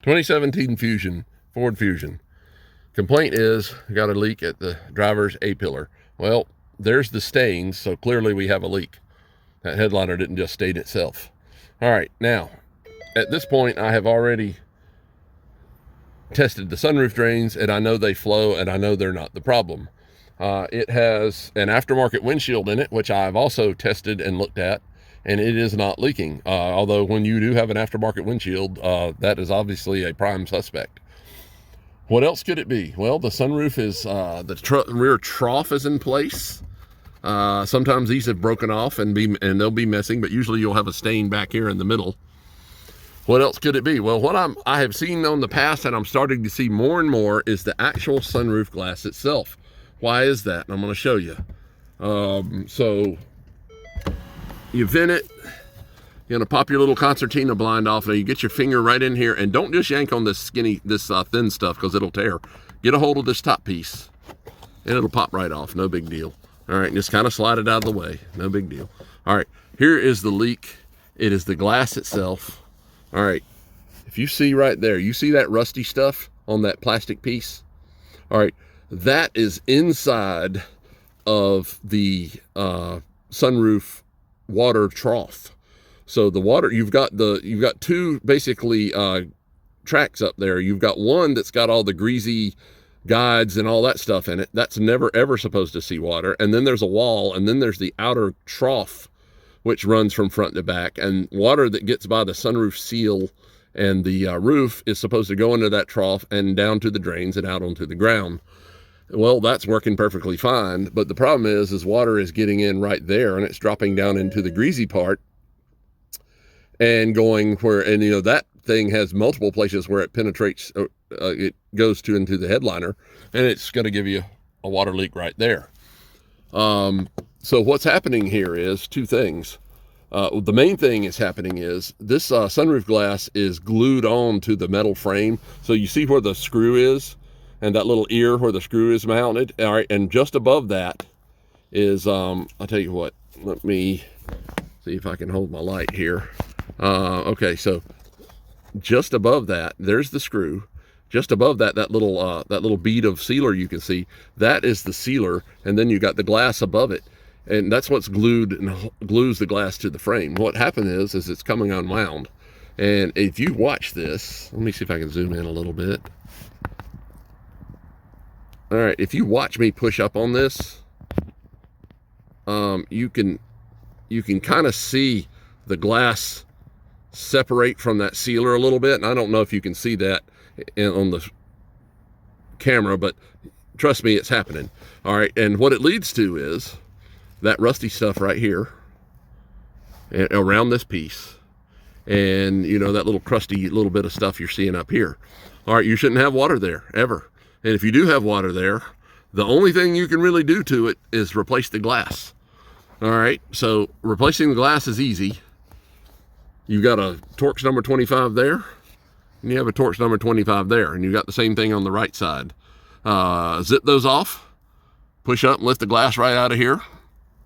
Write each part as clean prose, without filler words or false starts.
2017 Fusion, Ford Fusion. Complaint is, got a leak at the driver's A-pillar. Well, there's the stains, so clearly we have a leak. That headliner didn't just stain itself. All right, now, at this point, I have already tested the sunroof drains, and I know they flow, and I know they're not the problem. It has an aftermarket windshield in it, which I've also tested and looked at, and it is not leaking. Although when you do have an aftermarket windshield, that is obviously a prime suspect. What else could it be? Well, the sunroof is, the rear trough is in place. Sometimes these have broken off and they'll be missing, but usually you'll have a stain back here in the middle. What else could it be? Well, what I have seen in the past, and I'm starting to see more and more, is the actual sunroof glass itself. Why is that? And I'm going to show you. So you vent it. You're going to pop your little concertina blind off. Now you get your finger right in here, and don't just yank on this thin stuff, because it'll tear. Get a hold of this top piece, and it'll pop right off. No big deal. All right, just kind of slide it out of the way. No big deal. All right, here is the leak. It is the glass itself. All right, if you see right there, you see that rusty stuff on that plastic piece? All right, that is inside of the sunroof water trough. So the water, you've got two basically tracks up there. You've got one that's got all the greasy guides and all that stuff in it. That's never ever supposed to see water. And then there's a wall, and then there's the outer trough, which runs from front to back. And water that gets by the sunroof seal and the roof is supposed to go into that trough and down to the drains and out onto the ground. Well, that's working perfectly fine. But the problem is water is getting in right there, and it's dropping down into the greasy part and going where, and you know, that thing has multiple places where it penetrates, it goes into the headliner, and it's going to give you a water leak right there. So what's happening here is two things. The main thing is happening is this sunroof glass is glued on to the metal frame. So you see where the screw is, and that little ear where the screw is mounted. All right, and just above that is, I'll tell you what, let me see if I can hold my light here. Okay, so just above that, there's the screw. Just above that, that little bead of sealer you can see, that is the sealer, and then you got the glass above it, and that's what's glued and glues the glass to the frame. What happened is it's coming unwound, and if you watch this, let me see if I can zoom in a little bit. All right, if you watch me push up on this, you can kind of see the glass separate from that sealer a little bit, and I don't know if you can see that on the camera, but trust me, it's happening. All right, and what it leads to is that rusty stuff right here and around this piece, and you know, that little crusty little bit of stuff you're seeing up here. All right, you shouldn't have water there ever, and if you do have water there, the only thing you can really do to it is replace the glass. All right, so replacing the glass is easy. You've got a Torx number 25 there, and you have a Torx number 25 there, and you got the same thing on the right side. Zip those off, push up and lift the glass right out of here.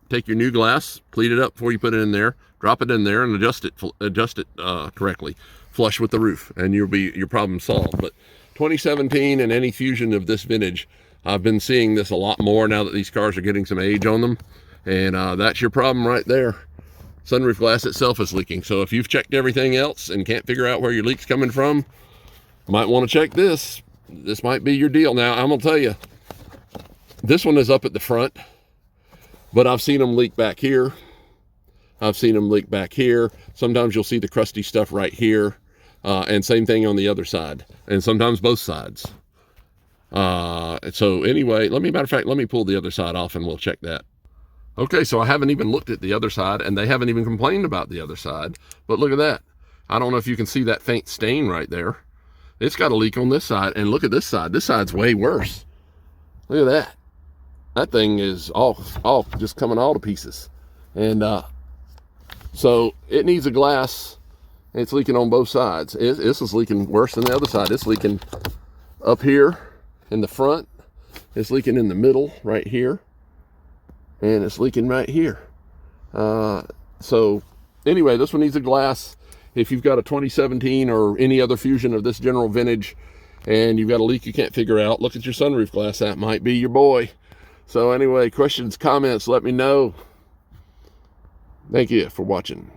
Take your new glass, clean it up before you put it in there, drop it in there, and adjust it correctly, flush with the roof, and your problem solved. But 2017 and any Fusion of this vintage, I've been seeing this a lot more now that these cars are getting some age on them, and that's your problem right there. Sunroof glass itself is leaking. So if you've checked everything else and can't figure out where your leak's coming from, you might want to check this. This might be your deal. Now, I'm gonna tell you, this one is up at the front, but I've seen them leak back here. I've seen them leak back here. Sometimes you'll see the crusty stuff right here, and same thing on the other side, and sometimes both sides. So anyway, matter of fact, let me pull the other side off and we'll check that. Okay, so I haven't even looked at the other side, and they haven't even complained about the other side. But look at that. I don't know if you can see that faint stain right there. It's got a leak on this side, and look at this side. This side's way worse. Look at that. That thing is all just coming all to pieces. And so it needs a glass, and it's leaking on both sides. This is leaking worse than the other side. It's leaking up here in the front. It's leaking in the middle right here. And it's leaking right here. So anyway, this one needs a glass. if you've got a 2017 or any other Fusion of this general vintage and you've got a leak you can't figure out, look at your sunroof glass. That might be your boy. So anyway, questions, comments, let me know. Thank you for watching.